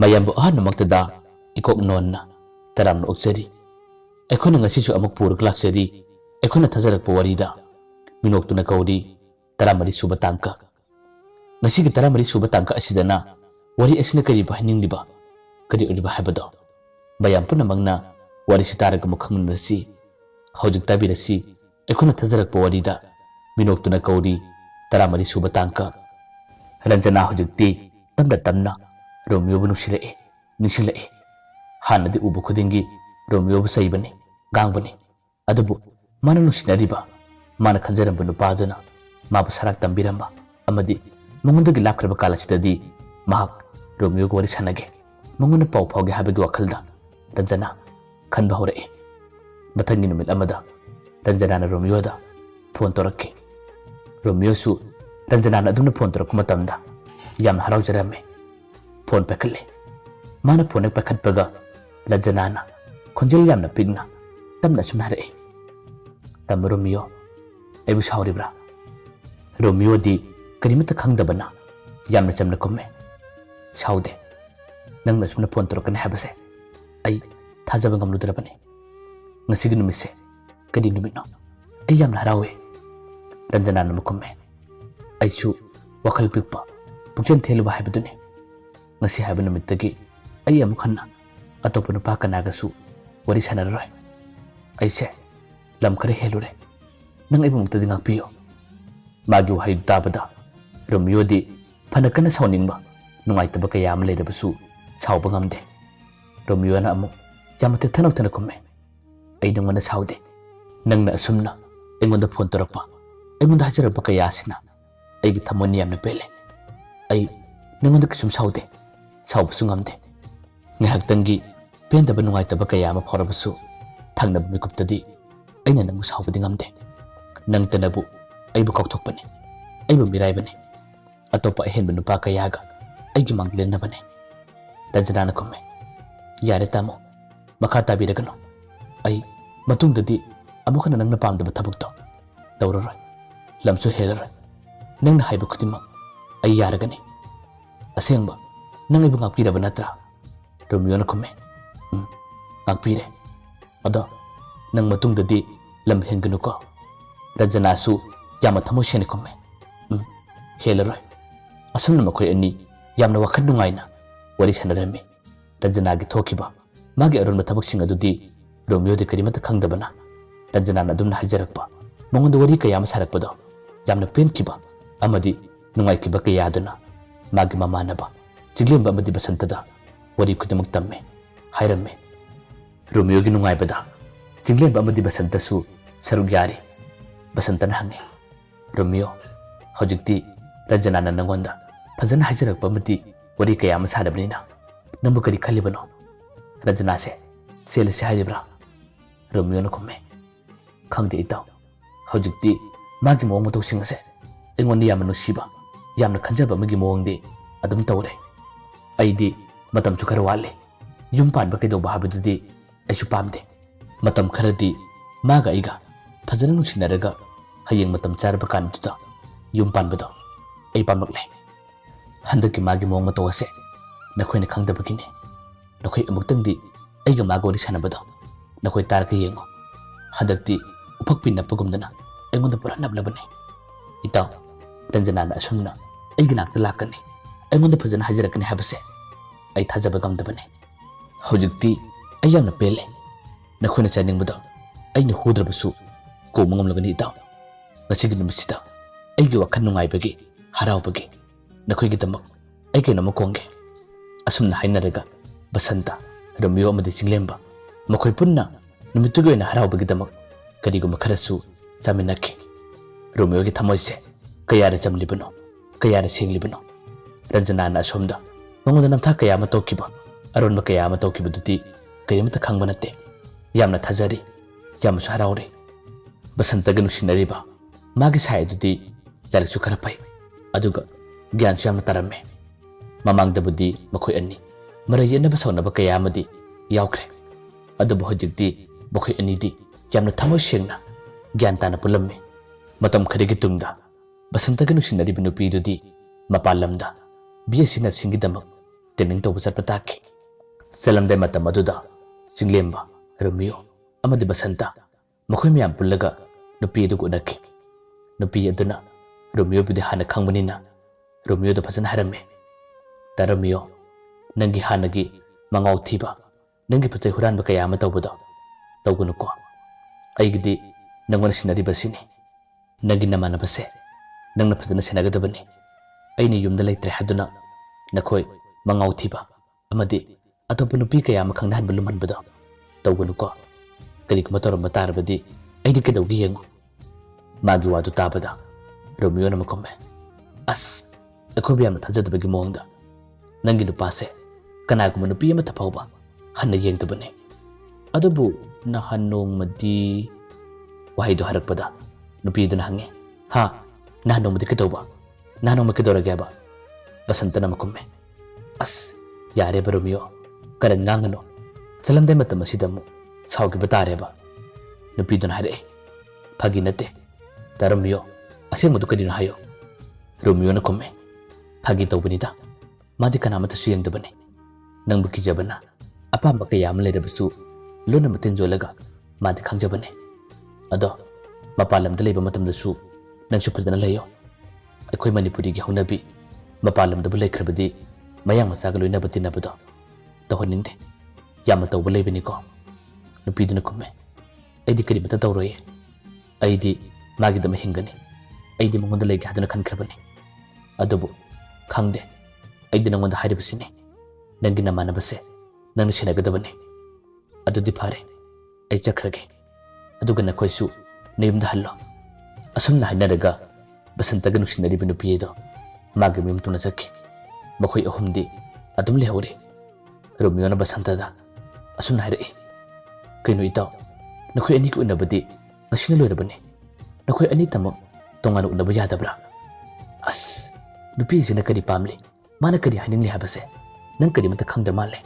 mayambu ahanmaktada ikok nonna taramna okjari ekhona ngasisu amuk puruk laksari ekhona thajarakpa warida minoktuna kauri taramari suba tangka ngasigi taramari suba tangka asidana wari asina kari bahningliba kari uriba habado bayam punamangna wari sitaraga mukhangnasi hojik tabirasi ekhona thajarakpa warida minoktuna kauri taramari suba tangka Ranjana hojikti tamna tamna Romeo bu nushilae hanadi ubu khudingi Romeo bu saibani gangbani adubu mana nushinariba mana khanjaramba nupaduna mabu sarak tambiramba amadi mangundagi lapkraba kalasidadi mahak Romeo go wari sanage manguna pau phauge habagi wakhalda Ranjana khanba hore mathangi numit amada Ranjana na Romeo da phone torakke Romeo su Ranjana na aduna phone torak matamda yam haraujarame phone pakhalle mana phone pakhatpaga Ranjana na khonjel yamna pigna tamna sumhare tam Romeo aibu sauribra Romeo di karimata khangdabana yamna chamna komme saude nangna sumna phone torakane habase ai thajaba ngamludrabane ngasigi numise kadi numitno ai yamna harawe Ranjana na mukomme aisu wakal pikpa pukjan thelu haibadune ngasi haibana mittagi ai amukhanna atopa nupa kanagasu wari sanaroi aise lam kare helure nang aibu muktadi ngakpiyo magi wahai tabada Romeo di phanakana sawningba nungaitaba kaya am leirabasu sauba ngamde Romeo na amuk yamate thanok thana komme ai nangona saude nangna asumna engonda phone torakpa engonda hajaraba kaya asina aigi thamoni yamna pele ai nangonda kisum saude saubasu ngamde ngahaktangi pendaba nungaitaba kaya ama pharabasu thangnaba mikuptadi aina nangu saubadi ngamde nang tanabu aibu kaukthokpane aibu miraibane atopa ahenba nupa kayaga aigi manglenabane Ranjana na komme yare tamo makha tabiragano ai matungdadi amukhana nangna pamdaba thabukto tawraroi lamsu heraroi nangna haiba khudimak ai yaragani asengba nang aibu ngakpiraba natra Romeo na komme ngakpire ado nang matungdadi lam henganu ko Ranjana su yama thamo shene komme helaroi asumna makhoi ani yamna wakhan nungaina wari sanarame Ranjana gi thokiba magi arunma thabak adudi Romeo de karimata khangdabana Ranjana na adumna hajarakpa mongonda wari kayama sarakpado yamna penkiba amadi nungaikiba kayaduna magi mamanaba chiglemba amadi basantada wari kudamak tamme hairamme Romeo gi nungaibada chiglemba amadi basantasu sarug yari basantana hange Romeo hojikti Ranjana na nangonda fajana hajarakpa amadi wari kayama sadabnina nambu kari khalibano Ranjana se selase hairibra Romeo na komme khangde itaw hojikti magi mawang matawsing ase engondi yamna nusiba yamna khanjaba magi mawangde adum tawre aidi matam chu khara wale yum panba kaidoba habadudi aisu pamde matam kharadi maga iga fajana nungsinaraga hayeng matam charba kanduda yum panbado ai pamakle handaki magi mawang matawase nakhoi na khangdabagine nakhoi amuktangdi aiga maga wari sanabado nakhoi tarka yengo handakti upakpi napagumdana engonda pura nablabane itaw Ranjana na asumna aigi nakta lakane engonda fajana hajarakane habase ai thajaba gamdabane hojikti ayamna pele nakhoi na chaningbado aina hudrabasu ko mangamlagani itaw ngasigi numisida aigi wakhan nungaibagi haraubagi nakhoi gi damak aigi namukonge asumna hainaraga basanta Romeo amadi chinglemba makhoi punna numitugi oina haraubagi damak kariguma kharasu chaminakhi Romeo gi thamoise kayara chamlibano kayara senglibano Ranjana na asomda mangonda namtha kaya ama tawkiba aronba kaya ama tawkibadudi karimata khangba natte yamna thajari yamsu haraure basantaga nuksinariba magi saidudi laliksu khara pai aduga gyansu yamna tarame mamangdabudi makhoi ani mara yenaba sawnaba kaya amadi yaukre adubu hojikti makhoi anidi yamna thamoi sengna gyan tana pulamme matam kharigi tungda basantaga nuksinariba nupidudi mapalamda BSc nursing damak training ꯇꯧꯕ ꯆꯠꯄ ꯇꯥꯈꯤ ꯆꯠꯂꯝꯗꯥꯏ ꯃꯇꯝ ꯑꯗꯨꯗ ꯆꯤꯡꯂꯦꯝꯕ ꯔꯣꯃꯤꯌꯣ ꯑꯃꯗꯤ ꯕꯁꯟꯇ ꯃꯈꯣꯏ ꯃꯌꯥꯝ ꯄꯨꯜꯂꯒ ꯅꯨꯄꯤ ꯑꯗꯨꯒ ꯎꯅꯈꯤ ꯅꯨꯄꯤ ꯑꯗꯨꯅ ꯔꯣꯃꯤꯌꯣꯕꯨꯗꯤ ꯍꯥꯟꯅ ꯈꯪꯕꯅꯤꯅ ꯔꯣꯃꯤꯌꯣꯗ ꯐꯖꯅ ꯍꯥꯏꯔꯝꯃꯤ ꯗꯥ ꯔꯣꯃꯤꯌꯣ ꯅꯪꯒꯤ ꯍꯥꯟꯅꯒꯤ ꯃꯉꯥꯎ ꯊꯤꯕ ꯅꯪꯒꯤ ꯄꯣꯠꯆꯩ ꯍꯨꯔꯥꯟꯕ ꯀꯌꯥ ꯑꯃ ꯇꯧꯕꯗꯣ ꯇꯧꯒꯅꯨꯀꯣ ꯑꯩꯒꯤꯗꯤ ꯅꯪꯉꯣꯟꯗ ꯁꯤꯟꯅꯔꯤꯕꯁꯤꯅꯤ ꯅꯪꯒꯤ ꯅꯃꯥꯟꯅꯕꯁꯦ ꯅꯪꯅ ꯐꯖꯅ ꯁꯦꯟꯅꯒꯗꯕꯅꯤ ꯑꯩꯅ ꯌꯨꯝꯗ ꯂꯩꯇ꯭ꯔꯦ ꯍꯥꯏꯗꯨꯅ ꯅꯈꯣꯏ ꯃꯉꯥꯎ ꯊꯤꯕ ꯑꯃꯗꯤ ꯑꯇꯣꯞꯄ ꯅꯨꯄꯤ ꯀꯌꯥ ꯑꯃ ꯈꯪꯅꯍꯟꯕ ꯂꯨꯝꯍꯟꯕꯗꯣ ꯇꯧꯒꯅꯨꯀꯣ ꯀꯔꯤꯒꯨꯝꯕ ꯇꯧꯔꯝꯕ ꯇꯥꯔꯕꯗꯤ ꯑꯩꯗꯤ ꯀꯩꯗꯧꯒꯦ ꯌꯦꯡꯉꯨ ꯃꯥꯒꯤ ꯋꯥꯗꯨ ꯇꯥꯕꯗ ꯔꯣꯃꯤꯌꯣꯅ ꯃꯈꯨꯝꯃꯦ ꯑꯁ ꯑꯩꯈꯣꯏꯕꯨ ꯌꯥꯝꯅ ꯊꯥꯖꯗꯕꯒꯤ ꯃꯑꯣꯡꯗ ꯅꯪꯒꯤ ꯅꯨꯄꯥꯁꯦ ꯀꯅꯥꯒꯨꯝꯕ ꯅꯨꯄꯤ ꯑꯃꯠꯇ ꯐꯥꯎꯕ ꯍꯟꯅ ꯌꯦꯡꯗꯕꯅꯤ ꯑꯗꯨꯕꯨ ꯅꯍꯥꯟ ꯅꯣꯡꯃꯗꯤ ꯋꯥꯍꯩꯗꯣ ꯍꯥꯏꯔꯛꯄꯗ ꯅꯨꯄꯤꯗꯨꯅ ꯍꯪꯉꯦ ꯍꯥ ꯅꯍꯥꯟ ꯅꯣꯡꯃꯗꯤ ꯀꯩꯗꯧꯕ ꯅꯍꯥꯟ ꯅꯣꯡꯃ ꯀꯩꯗꯧꯔꯒꯦꯕ ꯕꯁꯟꯇꯅ ꯃꯈꯨꯝꯃꯦ ꯑꯁ ꯌꯥꯔꯦꯕ ꯔꯣꯃꯤꯌꯣ ꯀꯔꯟ ꯉꯥꯡꯒꯅꯨ ꯆꯠꯂꯝꯗꯥꯏ ꯃꯇꯝ ꯑꯁꯤꯗ ꯑꯃꯨꯛ ꯁꯥꯎꯈꯤꯕ ꯇꯥꯔꯦꯕ ꯅꯨꯄꯤꯗꯨꯅ ꯍꯥꯏꯔꯛꯑꯦ ꯐꯥꯒꯤ ꯅꯠꯇꯦ ꯗꯥ ꯔꯣꯃꯤꯌꯣ ꯑꯁꯦꯡꯕꯗꯨ ꯀꯔꯤꯅꯣ ꯍꯥꯏꯌꯣ ꯔꯣꯃꯤꯌꯣꯅ ꯈꯨꯝꯃꯦ ꯐꯥꯒꯤ ꯇꯧꯕꯅꯤꯗ ꯃꯥꯗꯤ ꯀꯅꯥꯃꯠꯇꯁꯨ ꯌꯦꯡꯗꯕꯅꯤ ꯅꯪꯕꯨ ꯀꯤꯖꯕꯅ ꯑꯄꯥꯝꯕ ꯀꯌꯥ ꯑꯃ ꯂꯩꯔꯕꯁꯨ ꯂꯣꯟꯅ ꯃꯇꯤꯟ ꯖꯣꯜꯂꯒ ꯃꯥꯗꯤ ꯈꯪꯖꯕꯅꯤ ꯑꯗꯣ ꯃꯄꯥꯟ ꯂꯝꯗ ꯂꯩꯕ ꯃꯇꯝꯗꯁꯨ ꯅꯪꯁꯨ ꯐꯖꯅ ꯂꯩꯌꯣ ꯑꯩꯈꯣꯏ ꯃꯅꯤꯄꯨꯔꯤꯒꯤ ꯍꯧꯅꯕꯤ ꯃꯄꯥꯟ ꯂꯝꯗꯕꯨ ꯂꯩꯈ꯭ꯔꯕꯗꯤ ꯃꯌꯥꯡ ꯃꯆꯥꯒ ꯂꯣꯏꯅꯕ ꯇꯤꯟꯅꯕꯗꯣ ꯇꯧꯍꯟꯅꯤꯡꯗꯦ ꯌꯥꯝꯅ ꯇꯧꯕ ꯂꯩꯕꯅꯤꯀꯣ ꯅꯨꯄꯤꯗꯨꯅ ꯈꯨꯝꯃꯦ ꯑꯩꯗꯤ ꯀꯔꯤꯃꯠꯇ ꯇꯧꯔꯣꯏꯌꯦ ꯑꯩꯗꯤ ꯃꯥꯒꯤꯗꯃꯛ ꯍꯤꯡꯒꯅꯤ ꯑꯩꯗꯤ ꯃꯉꯣꯟꯗ ꯂꯩꯒꯦ ꯍꯥꯏꯗꯨꯅ ꯈꯟꯈ꯭ꯔꯕꯅꯤ ꯑꯗꯨꯕꯨ ꯈꯪꯗꯦ ꯑꯩꯗꯤ ꯅꯉꯣꯟꯗ ꯍꯥꯏꯔꯤꯕꯁꯤꯅꯤ ꯅꯪꯒꯤ ꯅꯃꯥꯟꯅꯕꯁꯦ ꯅꯪꯅ ꯁꯦꯟꯅꯒꯗꯕꯅꯤ ꯑꯗꯨꯗꯤ ꯐꯔꯦ ꯑꯩ ꯆꯠꯈ꯭ꯔꯒꯦ ꯑꯗꯨꯒ ꯅꯈꯣꯏꯁꯨ ꯅꯌꯨꯝꯗ ꯍꯜꯂꯣ ꯑꯁꯨꯝꯅ ꯍꯥꯏꯅꯔꯒ ꯕꯁꯟꯇꯒ ꯅꯨꯡꯁꯤꯅꯔꯤꯕ ꯅꯨꯄꯤ ꯑꯗꯣ ꯃꯥꯒꯤ ꯃꯌꯨꯝ ꯇꯨꯅ ꯆꯠꯈꯤ ꯃꯈꯣꯏ ꯑꯍꯨꯝꯗꯤ ꯑꯗꯨꯝ ꯂꯩꯍꯧꯔꯦ ꯔꯣꯃꯤꯌꯣꯅ ꯕꯁꯟꯇꯗ ꯑꯁꯨꯝꯅ ꯍꯥꯏꯔꯛꯏ ꯀꯩꯅꯣ ꯏꯇꯥꯎ ꯅꯈꯣꯏ ꯑꯅꯤꯒꯤ ꯎꯅꯕꯗꯤ ꯉꯁꯤꯅ ꯂꯣꯏꯔꯕꯅꯤ ꯅꯈꯣꯏ ꯑꯅꯤꯇꯃꯛ ꯇꯣꯉꯥꯟꯅ ꯎꯅꯕ ꯌꯥꯗꯕ꯭ꯔꯥ ꯑꯁ ꯅꯨꯄꯤꯁꯤꯅ ꯀꯔꯤ ꯄꯥꯝꯂꯤ ꯃꯥꯅ ꯀꯔꯤ ꯍꯥꯏꯅꯤꯡꯂꯤ ꯍꯥꯏꯕꯁꯦ ꯅꯪ ꯀꯔꯤꯃꯠꯇ ꯈꯪꯗ꯭ꯔ ꯃꯥꯜꯂꯦ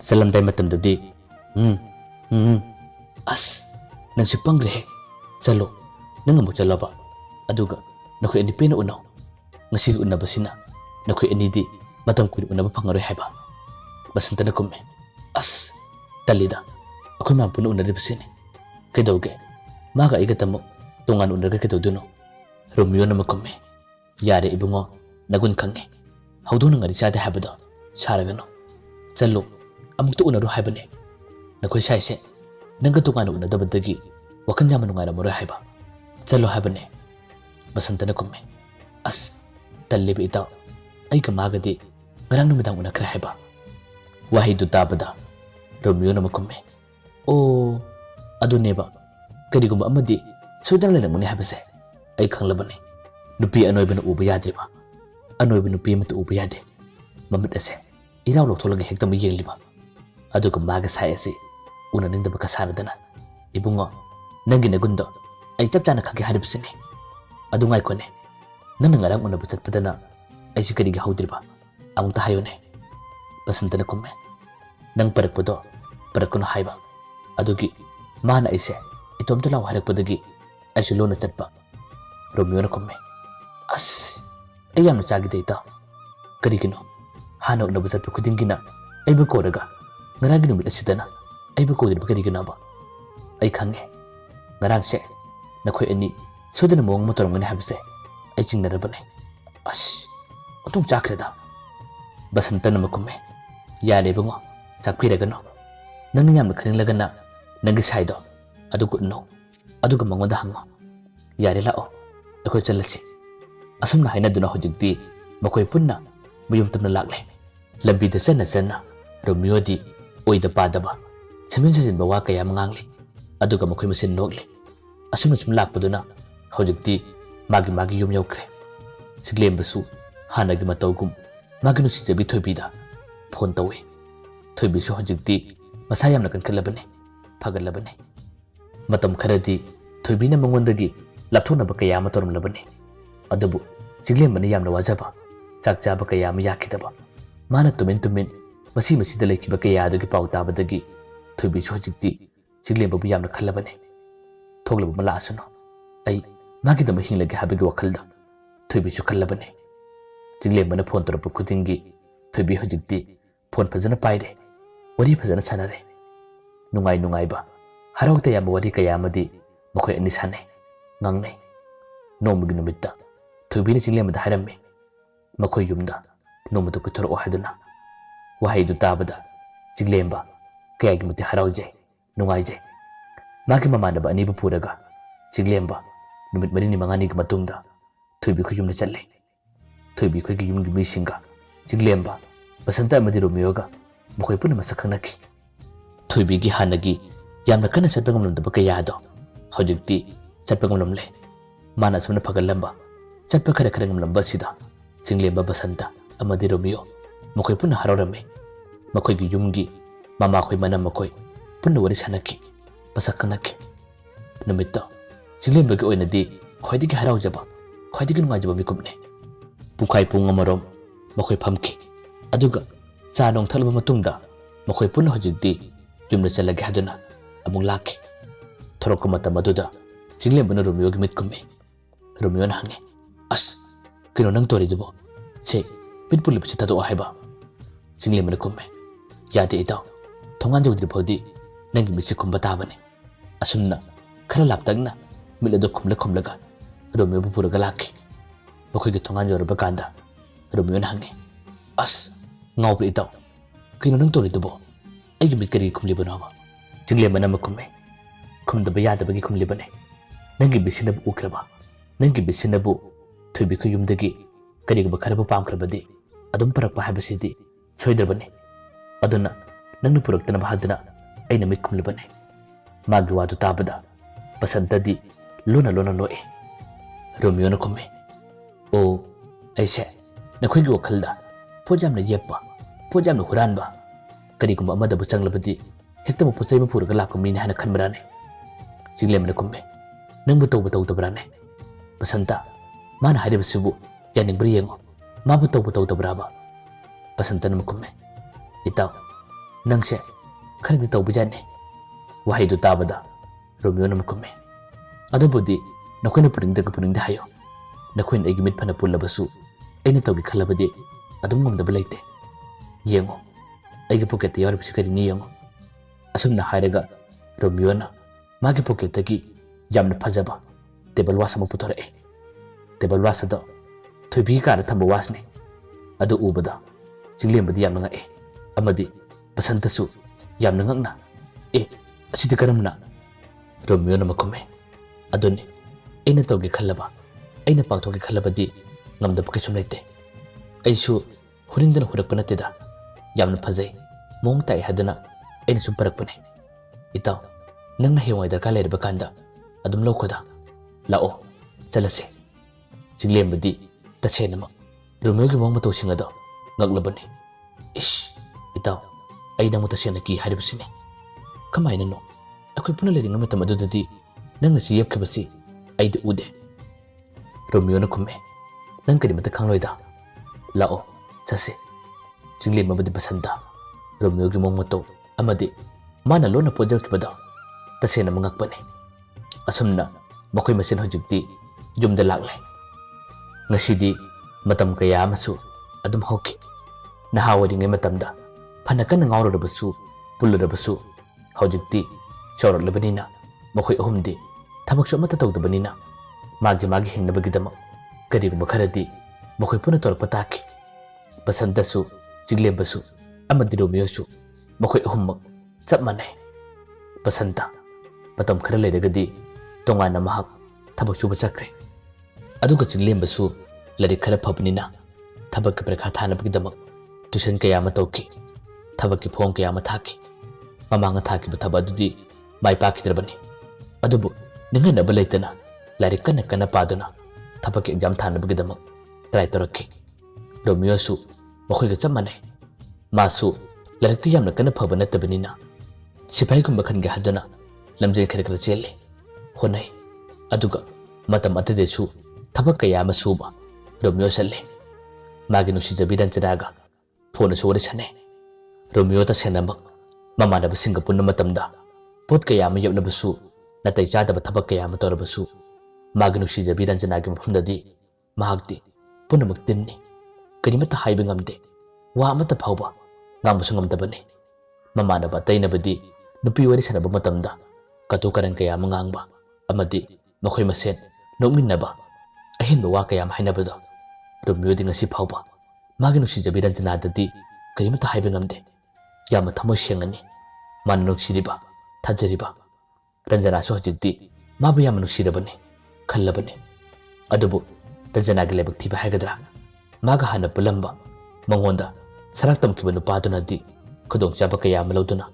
ꯆꯠꯂꯝꯗꯥꯏ ꯃꯇꯝꯗꯗꯤ ꯑꯁ ꯅꯪꯁꯨ ꯄꯪꯈ꯭ꯔꯦꯍꯦ ꯆꯠꯂꯣ ꯅꯪ ꯑꯃꯨꯛ ꯆꯠꯂꯕ ꯑꯗꯨꯒ ꯅꯈꯣꯏ ꯑꯅꯤ ꯄꯦꯟꯅ ꯎꯅꯧ ꯉꯁꯤꯒꯤ ꯎꯅꯕꯁꯤꯅ ꯅꯈꯣꯏ ꯑꯅꯤꯗꯤ ꯃꯇꯝ ꯀꯨꯏꯅ ꯎꯅꯕ ꯐꯪꯉꯔꯣꯏ ꯍꯥꯏꯕ ꯕꯁꯟꯇꯅ ꯈꯨꯝꯃꯦ ꯑꯁ ꯇꯜꯂꯤꯗ ꯑꯩꯈꯣꯏ ꯃꯌꯥꯝ ꯄꯨꯟꯅ ꯎꯅꯔꯤꯕꯁꯤꯅꯤ ꯀꯩꯗꯧꯒꯦ ꯃꯥꯒ ꯑꯩꯒꯗꯃꯛ ꯇꯣꯉꯥꯟꯅ ꯎꯅꯔꯒ ꯀꯩꯗꯧꯗꯣꯏꯅꯣ ꯔꯣꯃꯤꯌꯣꯅ ꯃꯈꯨꯝꯃꯦ ꯌꯥꯔꯦ ꯏꯕꯨꯡꯉꯣ ꯅꯒꯨꯟ ꯈꯪꯉꯦ ꯍꯧꯗꯣꯡꯅ ꯉꯥꯔꯤ ꯆꯥꯗꯦ ꯍꯥꯏꯕꯗꯣ ꯁꯥꯔꯒꯅꯨ ꯆꯠꯂꯣ ꯑꯃꯨꯛꯇ ꯎꯅꯔꯣ ꯍꯥꯏꯕꯅꯤ ꯅꯈꯣꯏ ꯁꯥꯏꯁꯦ ꯅꯪꯒ ꯇꯣꯉꯥꯟꯅ ꯎꯅꯗꯕꯗꯒꯤ ꯋꯥꯈꯜ ꯌꯥꯝꯅ ꯅꯨꯡꯉꯥꯏꯔꯝꯃꯔꯣꯏ ꯍꯥꯏꯕ ꯆꯠꯂꯣ ꯍꯥꯏꯕꯅꯤ ꯕꯁꯟꯇꯅ ꯈꯨꯝꯃꯦ ꯑꯁ ꯇꯜꯂꯤꯕ ꯏꯇꯥꯎ ꯑꯩꯒ ꯃꯥꯒꯗꯤ ꯉꯔꯥꯡ ꯅꯨꯃꯤꯗꯥꯡ ꯎꯅꯈ꯭ꯔꯦ ꯍꯥꯏꯕ ꯋꯥꯍꯩꯗꯨ ꯇꯥꯕꯗ ꯔꯣꯃꯤꯌꯣꯅ ꯃꯈꯨꯝꯃꯦ ꯑꯣ ꯑꯗꯨꯅꯦꯕ ꯀꯔꯤꯒꯨꯝꯕ ꯑꯃꯗꯤ ꯁꯣꯏꯗꯅ ꯂꯩꯔꯝꯒꯅꯤ ꯍꯥꯏꯕꯁꯦ ꯑꯩ ꯈꯪꯂꯕꯅꯤ ꯅꯨꯄꯤ ꯑꯅꯣꯏꯕꯅ ꯎꯕ ꯌꯥꯗ꯭ꯔꯤꯕ ꯑꯅꯣꯏꯕ ꯅꯨꯄꯤ ꯑꯃꯠꯇ ꯎꯕ ꯌꯥꯗꯦ ꯃꯃꯤꯠ ꯑꯁꯦ ꯏꯔꯥꯎ ꯂꯧꯊꯣꯛꯂꯒ ꯍꯦꯛꯇ ꯑꯃꯨꯛ ꯌꯦꯡꯂꯤꯕ ꯑꯗꯨꯒ ꯃꯥꯒ ꯁꯥꯏ ꯑꯁꯤ ꯎꯅꯅꯤꯡꯗꯕ ꯀꯁꯥꯔꯗꯅ ꯏꯕꯨꯡꯉꯣ ꯅꯪꯒꯤ ꯅꯒꯨꯟꯗꯣ ꯑꯩ ꯆꯞ ꯆꯥꯅ ꯈꯪꯒꯦ ꯍꯥꯏꯔꯤꯕꯁꯤꯅꯤ ꯑꯗꯨ ꯉꯥꯏꯈꯣꯅꯦ ꯅꯪꯅ ꯉꯔꯥꯡ ꯎꯅꯕ ꯆꯠꯄꯗꯅ ꯑꯩꯁꯤ ꯀꯔꯤꯒꯤ ꯍꯧꯗ꯭ꯔꯤꯕ ꯑꯃꯨꯛꯇ ꯍꯥꯏꯌꯨꯅꯦ ꯕꯁꯟꯇꯅ ꯈꯨꯝꯃꯦ ꯅꯪ ꯄꯔꯛꯄꯗꯣ ꯄꯔꯛꯀꯅꯨ ꯍꯥꯏꯕ ꯑꯗꯨꯒꯤ ꯃꯥꯅ ꯑꯩꯁꯦ ꯏꯇꯣꯝꯇ ꯂꯥꯎ ꯍꯥꯏꯔꯛꯄꯗꯒꯤ ꯑꯩꯁꯨ ꯂꯣꯟꯅ ꯆꯠꯄ ꯔꯣꯃꯤꯌꯣꯅ ꯈꯨꯝꯃꯦ ꯑꯁ ꯑꯩ ꯌꯥꯝꯅ ꯆꯥꯈꯤꯗꯦ ꯏꯇꯥꯎ ꯀꯔꯤꯒꯤꯅꯣ ꯍꯥꯟꯅ ꯎꯅꯕ ꯆꯠꯄ ꯈꯨꯗꯤꯡꯒꯤꯅ ꯑꯩꯕꯨ ꯀꯧꯔꯒ ꯉꯔꯥꯡꯒꯤ ꯅꯨꯃꯤꯠ ꯑꯁꯤꯗꯅ ꯑꯩꯕꯨ ꯀꯧꯗ꯭ꯔꯤꯕ ꯀꯔꯤꯒꯤꯅꯣꯕ ꯑꯩ ꯈꯪꯉꯦ ꯉꯔꯥꯡꯁꯦ ꯅꯈꯣꯏ ꯑꯅꯤ ꯁꯣꯏꯗꯅ ꯃꯑꯣꯡ ꯑꯃ ꯇꯧꯔꯝꯒꯅꯤ ꯍꯥꯏꯕꯁꯦ ꯑꯩ ꯆꯤꯡꯅꯔꯕꯅꯦ ꯑꯁ ꯑꯣꯟꯊꯣꯛ ꯆꯥꯈ꯭ꯔꯦꯗ ꯕꯁꯟꯇꯅ ꯃꯈꯨꯝꯃꯦ ꯌꯥꯔꯦ ꯏꯕꯨꯡꯉꯣ ꯆꯥꯛꯄꯤꯔꯒꯅꯨ ꯅꯪꯅ ꯌꯥꯝꯅ ꯈꯪꯅꯤꯡꯂꯒꯅ ꯅꯪꯒꯤ ꯁꯥꯏꯗꯣ ꯑꯗꯨꯒ ꯎꯅꯧ ꯑꯗꯨꯒ ꯃꯉꯣꯟꯗ ꯍꯪꯉꯣ ꯌꯥꯔꯦ ꯂꯥꯛꯑꯣ ꯑꯩꯈꯣꯏ ꯆꯠꯂꯁꯤ ꯑꯁꯨꯝꯅ ꯍꯥꯏꯅꯗꯨꯅ ꯍꯧꯖꯤꯛꯇꯤ ꯃꯈꯣꯏ ꯄꯨꯟꯅ ꯃꯌꯨꯝ ꯇꯝꯅ ꯂꯥꯛꯂꯦ ꯂꯝꯕꯤꯗ ꯆꯠꯅ ꯔꯣꯃꯤꯌꯣꯗꯤ ꯑꯣꯏꯗ ꯄꯥꯗꯕ ꯁꯦꯝꯖꯤꯟ ꯁꯥꯖꯤꯟꯕ ꯋꯥ ꯀꯌꯥ ꯑꯃ ꯉꯥꯡꯂꯤ ꯑꯗꯨꯒ ꯃꯈꯣꯏ ꯃꯁꯦꯟ ꯅꯣꯛꯂꯤ ꯑꯁꯨꯝꯅ ꯁꯨꯝ ꯂꯥꯛꯄꯗꯨꯅ ꯍꯧꯖꯤꯛꯇꯤ ꯃꯥꯒꯤ ꯌꯨꯝ ꯌꯧꯈ꯭ꯔꯦ ꯆꯤꯡꯂꯦꯝꯕꯁꯨ ꯍꯥꯟꯅꯒꯤ ꯃꯇꯧꯒꯨꯝ ꯃꯥꯒꯤ ꯅꯨꯡꯁꯤꯖꯕꯤ ꯊꯣꯏꯕꯤꯗ ꯐꯣꯟ ꯇꯧꯏ ꯊꯣꯏꯕꯤꯁꯨ ꯍꯧꯖꯤꯛꯇꯤ ꯃꯁꯥ ꯌꯥꯝꯅ ꯀꯟꯈꯠꯂꯕꯅꯤ ꯐꯒꯠꯂꯕꯅꯤ ꯃꯇꯝ ꯈꯔꯗꯤ ꯊꯣꯏꯕꯤꯅ ꯃꯉꯣꯟꯗꯒꯤ ꯂꯥꯞꯊꯣꯛꯅꯕ ꯀꯌꯥ ꯑꯃ ꯇꯧꯔꯝꯂꯕꯅꯤ ꯑꯗꯨꯕꯨ ꯆꯤꯡꯂꯦꯝꯕꯅ ꯌꯥꯝꯅ ꯋꯥꯖꯕ ꯆꯥꯛ ꯆꯥꯕ ꯀꯌꯥ ꯑꯃ ꯌꯥꯈꯤꯗꯕ ꯃꯥꯅ ꯇꯨꯃꯤꯟ ꯃꯁꯤꯗ ꯂꯩꯈꯤꯕ ꯀꯌꯥ ꯑꯗꯨꯒꯤ ꯄꯥꯎ ꯇꯥꯕꯗꯒꯤ ꯊꯣꯏꯕꯤꯁꯨ ꯍꯧꯖꯤꯛꯇꯤ ꯆꯤꯡꯂꯦꯝꯕꯕꯨ ꯌꯥꯝꯅ ꯈꯜꯂꯕꯅꯤ ꯊꯣꯛꯂꯕ ꯑꯃ ꯂꯥꯛꯑꯁꯅꯨ ꯑꯩ ꯃꯥꯒꯤꯗꯃꯛ ꯍꯤꯡꯂꯒꯦ ꯍꯥꯏꯕꯒꯤ ꯋꯥꯈꯜꯗ ꯊꯣꯏꯕꯤꯁꯨ ꯈꯜꯂꯕꯅꯤ ꯆꯤꯡꯂꯦꯝꯕꯅ ꯐꯣꯟ ꯇꯧꯔꯛꯄ ꯈꯨꯗꯤꯡꯒꯤ ꯊꯣꯏꯕꯤ ꯍꯧꯖꯤꯛꯇꯤ phone fazana paire wari fazana sanare nungai ba harau ta yam wari kaya amadi makhoi ani sanai ngangnai nomugi numitta thubini singlem da haramme makhoi yumda nomudu ko thoro haduna wahai du tabada jiglemba kaya gi muti harau jai nungai jai magi mamana ba ani bu puraga jiglemba numit marini mangani gi matungda thubi ko yumna challe thubi ko gi yum gi misinga jiglemba basanta amadi romioga makhoi puna masakhangaki thubi gi hanagi yamna kana chatpa ngamlamda ba kaya do hojikti chatpa ngamlamle mana samna phagalamba chatpa khara khara ngamlamba sida jinglemba basanta amadi romio makhoi puna harorame makhoi gi yumgi mama khoi mana makhoi puna wari sanaki pasakhanaki numitta jinglemba gi oinadi khoidigi haraujaba khoidigi nungajaba mikupne pukai pung amarom makhoi phamki aduga cha nong thalba matungda makhoi puna hojikti yumna chalagi haduna amung laki thorok mata maduda jinglemba na romio gi mitkume romio na hange as kino nang tori dubo se pitpuli pachita do haiba jinglemba na kumme yade itaw thongan jogdri phodi nangi misi kumba tabane asunna khara laptagna milado khumlaga romio bu pura galaki bakhoi gi thongan jorba kanda romio na hange as ngawbri itaw kino nang tori dubo aigi mitkari khumliba nawa jinglemba na makumme khumdaba yadabagi khumlibane nangi bisinabu ukraba nangi bisinabu thubi ko yumdagi kariga kharabu pamkrabadi adum parakpa habasidi soidrabane aduna nangnu puraktana bahadna aina mit khumlibane magi wadu tabada basantadi lona noe romio na kumme o aise nakhoi gi wakhalda pojamna yeppa pojamna huranba karigumba amada bu changlabadi hekta mu puchai mu puraga lakku mina hana khanbrane jinglemba na kumme nangbu tawba basanta mana hariba sibu yaning briyengo mabu tawba braba basanta na kumme itaw nangse kharidi tawba jane wahai du tabada romio na kumme adubudi nakoina puringda hayo nakoina egi mit phana pullabasu aina tawgi khalabadi adum ngomdaba leite yengo aigi pocket yawri sikari ni yengo asumna hairaga romio na magi pocket tagi yamna phajaba table wash ama puthore table wash da thubi ka thamba wash ne adu ubada jinglemba di yamna ngae amadi basanta su yamna ngakna asidi karamna romio na makume aduni aina tawgi khallaba aina pangthogi khallabadi ngamda pakisum leite aisu huringdana hurakpa natida yamna phajai mong tai haduna aina sum parakpane itaw nangna hewai darka leirba kanda adum lokhoda lao chalase jinglemba tasenama romio gi mong mato singado ngaglabane ish itaw aina mutasena ki haribsine kamaina no akoi puna leringa matam adudadi nangna si yepkabasi aida ude romio na kumme nang kari mata khangloida lao chase jinglemba badi basanta romio gi mong mato amadi mana lona pojar kibada tasena mangakpane asumna makhoi masin hojikti yumda lagle ngasidi matam kaya amasu adum hoki nahawadi ngai matamda phanakan ngawradabasu pulladabasu hojikti chawralabanina makhoi ahumdi thabaksu amata tawdabanina magi hingnabagidama kariguma kharadi makhoi puna torpa taki basantasu jinglembasu amadi romiosu makhoi ahummak chap manai basanta patam khara leiragadi tongana mahak thabak suba chakre aduga jinglembasu lari khara phabnina thabak ki parakha thanabagidama tuition kaya ma tawki thabak ki phom kaya ma thaki mamanga thaki ba thaba adudi mai pakidrabani adubu ninga balaitana lari kana paduna thabak ki exam thanabagidama try toraki romio su makhoi ga chamane masu larakti yamna kana phabana tabanina sipai kumba khange haduna lamjai khara chelle honai aduga matam atadesu thabak kaya ma suba romio salle magi nusi jabidan chiraga phone sore sane romio ta senama mama da basinga punna matamda pot kaya ma yabna basu natai chada ba thabak kaya ma tor basu magi nusi jabidan chinaga mphumdadi mahakti punna maktinni karimata haiba ngamde wa amata phawba ngangbusu ngamdabani mamanaba tainabadi nupi wari sanaba matamda katu karan kaya mangangba amadi makhoi masen nokminnaba ahinba wa kaya hainabado Romeo di ngasi phawba magi nuksijabi Ranjana dadi karimata haiba ngamde yama thamoi sengani mana nuksiriba thajariba Ranjana so hojikti mabu yama nuksirabani khallabani adubu Ranjana gi lebak thiba haigadra maga hana pulamba mangonda sarak tamkiba nupaduna di khudong chaba kaya maloduna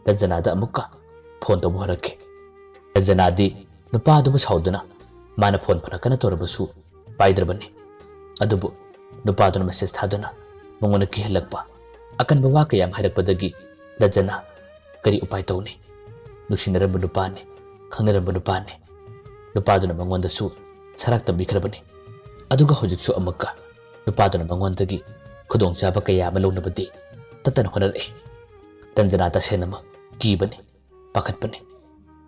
Ranjana da amukka phone to bharake Ranjana di nupadu sauduna mana phone phana kana torabasu paidrabani adubu nupadu message thaduna mangona kihelakpa akan bawa kaya harakpadagi Ranjana kari upai tawni nuksinarambu nupani khangnarambu nupani nupaduna mangonda su sarak tambikrabani aduga hojiksu amukka nupaduna mangondagi khudong chaba kaya malonabadi tatan honare Ranjana ta senama kibani pakatpani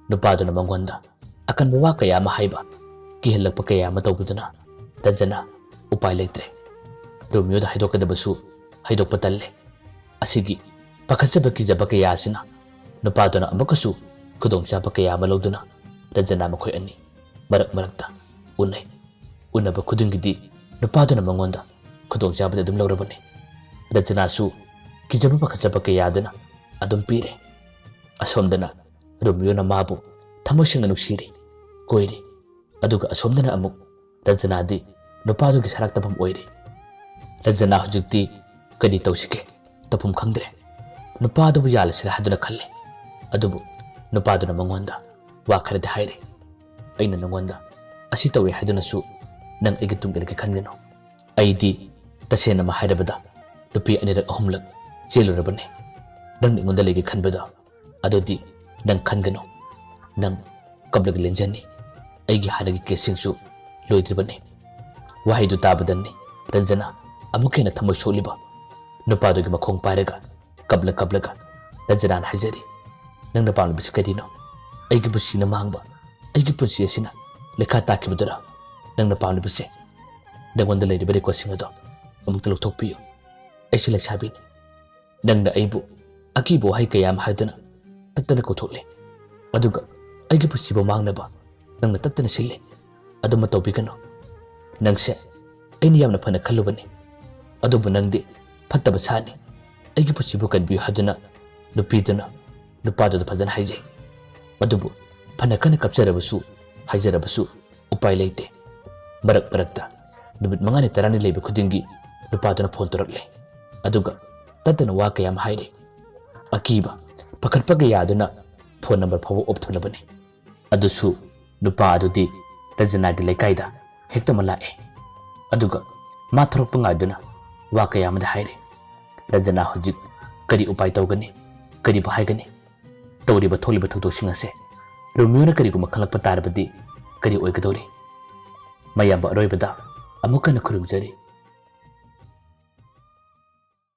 nupaduna mangonda akan bawa kaya mahaiba kihelakpa kaya matawbuduna Ranjana upai leitre Romeo da haidokadabasu haidokpa talle asigi pakatjaba kijaba kaya asina nupaduna amakasu khudong chaba kaya maloduna Ranjana makhoi ani marakta unai unaba khudungidi nupaduna mangonda khudong chaba dum lawrabani Ranjana su kijaba pakatjaba kaya aduna adum pire asomdana Romeo na mabu thamosing nuksiri koiri aduga asomdana amuk Ranjana di nupadu gi sarak tabam oiri Ranjana hojikti kadi tawsike tapum khangdre nupadu bu yalasira haduna khalle adubu nupadu na mangonda wa kharade haire aina nangonda asi tawi haduna su nang igitung ilke khangeno aidi tasena ma hairabada nupi anirak ahumlak chelurabane nang ningonda lege khanbada adodi nang khangano nang kablag lenjani aigi hanagi kesingsu loidribane wahaidu tabadani Ranjana amukena thamoi soliba nupadugi makhong paraga kablaga Ranjana hajari nang napamna biskadino aigi busina mangba aigi punsi asina lekha takibudara nang napamna bise nangonda leiribare ko singado amuk taluk thokpiyo aisi lesabini nangna aibu akibo hai kayam hadana tattana ko thokle aduga aigi pusibo mangnaba nangna tattana sille aduma tawbigano nangse aini yamna phana khallubani adubu nangdi phattaba sani aigi pusibo kanbi haduna nupiduna nupadu phajana haije adubu phana kana kapcharabasu haijarabasu upai leite marakta numit mangani tarani lebe khudingi nupaduna phone torakle aduga tattana wa kayam haire akiba pakatpaga yaduna phone number phawo optholabani adusu nupa adudi Ranjana gi lekaida hekta malae aduga ma thorokpa ngaduna wa kaya amada haire Ranjana hojik kari upai tawgani kari bahaigani tawriba tholiba thokdosing ase Romeo na kari guma khalakpa tarabadi kari oigadori mayamba aroibada amukana khurumjari